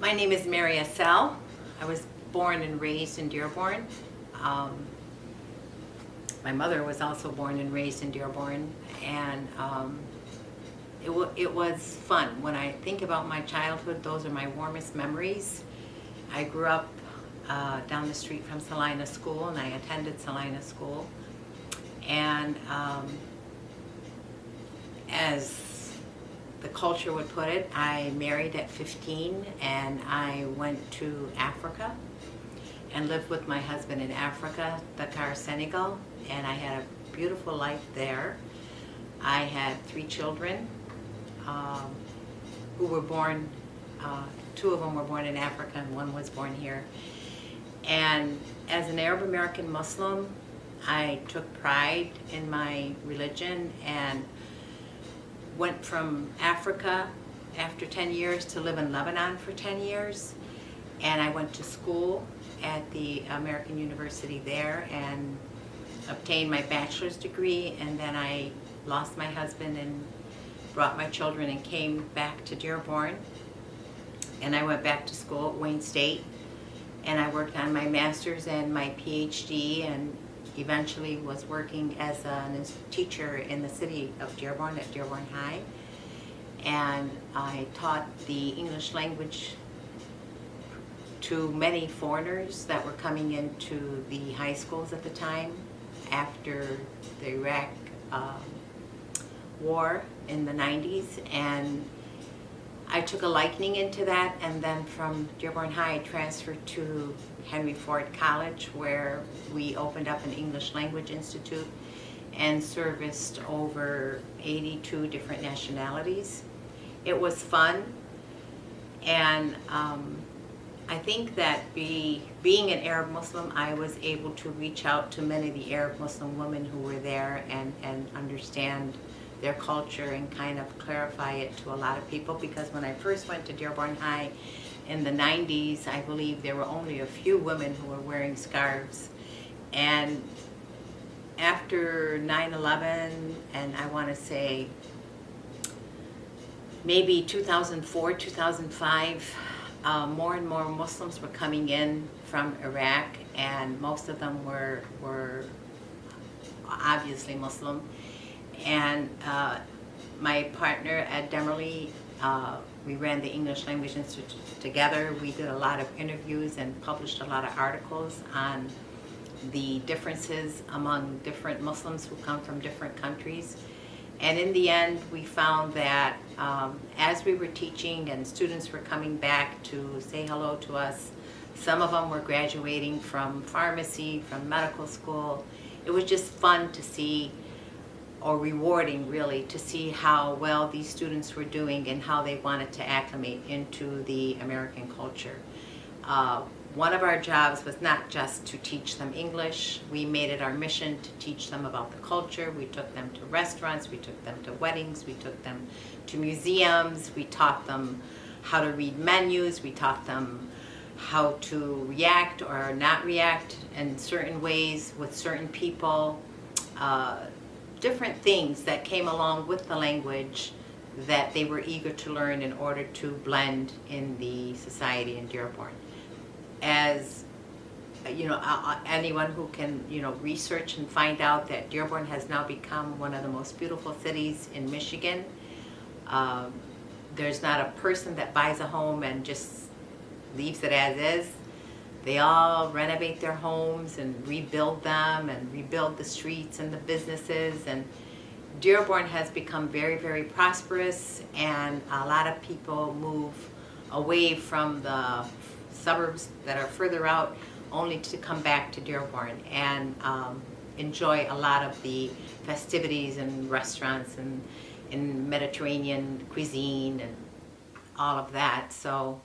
My name is Mary Assel. I was born and raised in Dearborn. My mother was also born and raised in Dearborn, and it was fun. When I think about my childhood, those are my warmest memories. I grew up down the street from Salina School, and I attended Salina School. And as the culture would put it, I married at 15 and I went to Africa and lived with my husband in Africa, Dakar, Senegal, and I had a beautiful life there. I had 3 children who were born, 2 of them were born in Africa and 1 was born here. And as an Arab American Muslim, I took pride in my religion and went from Africa after 10 years to live in Lebanon for 10 years. And I went to school at the American University there and obtained my bachelor's degree, and then I lost my husband and brought my children and came back to Dearborn. And I went back to school at Wayne State, and I worked on my master's and my PhD, and eventually was working as a teacher in the city of Dearborn at Dearborn High. And I taught the English language to many foreigners that were coming into the high schools at the time after the Iraq war in the 90s. And I took a liking into that, and then from Dearborn High I transferred to Henry Ford College, where we opened up an English Language Institute and serviced over 82 different nationalities. It was fun, and I think that being an Arab Muslim, I was able to reach out to many of the Arab Muslim women who were there and understand their culture and kind of clarify it to a lot of people, because when I first went to Dearborn High in the 90s, I believe there were only a few women who were wearing scarves. And after 9/11, and I want to say maybe 2004, 2005, more and more Muslims were coming in from Iraq, and most of them were obviously Muslim. And my partner Ed Demerly, we ran the English Language Institute together. We did a lot of interviews and published a lot of articles on the differences among different Muslims who come from different countries. And in the end, we found that as we were teaching and students were coming back to say hello to us, some of them were graduating from pharmacy, from medical school. It was just fun to see, or rewarding really, to see how well these students were doing and how they wanted to acclimate into the American culture. One of our jobs was not just to teach them English. We made it our mission to teach them about the culture. We took them to restaurants, we took them to weddings, we took them to museums, we taught them how to read menus, we taught them how to react or not react in certain ways with certain people. Different things that came along with the language that they were eager to learn in order to blend in the society in Dearborn. As you know, anyone who can research and find out that Dearborn has now become one of the most beautiful cities in Michigan. There's not a person that buys a home and just leaves it as is. They all renovate their homes and rebuild them and rebuild the streets and the businesses. And Dearborn has become very, very prosperous, and a lot of people move away from the suburbs that are further out only to come back to Dearborn and enjoy a lot of the festivities and restaurants and in Mediterranean cuisine and all of that. So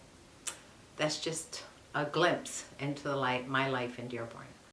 that's just a glimpse into my life in Dearborn.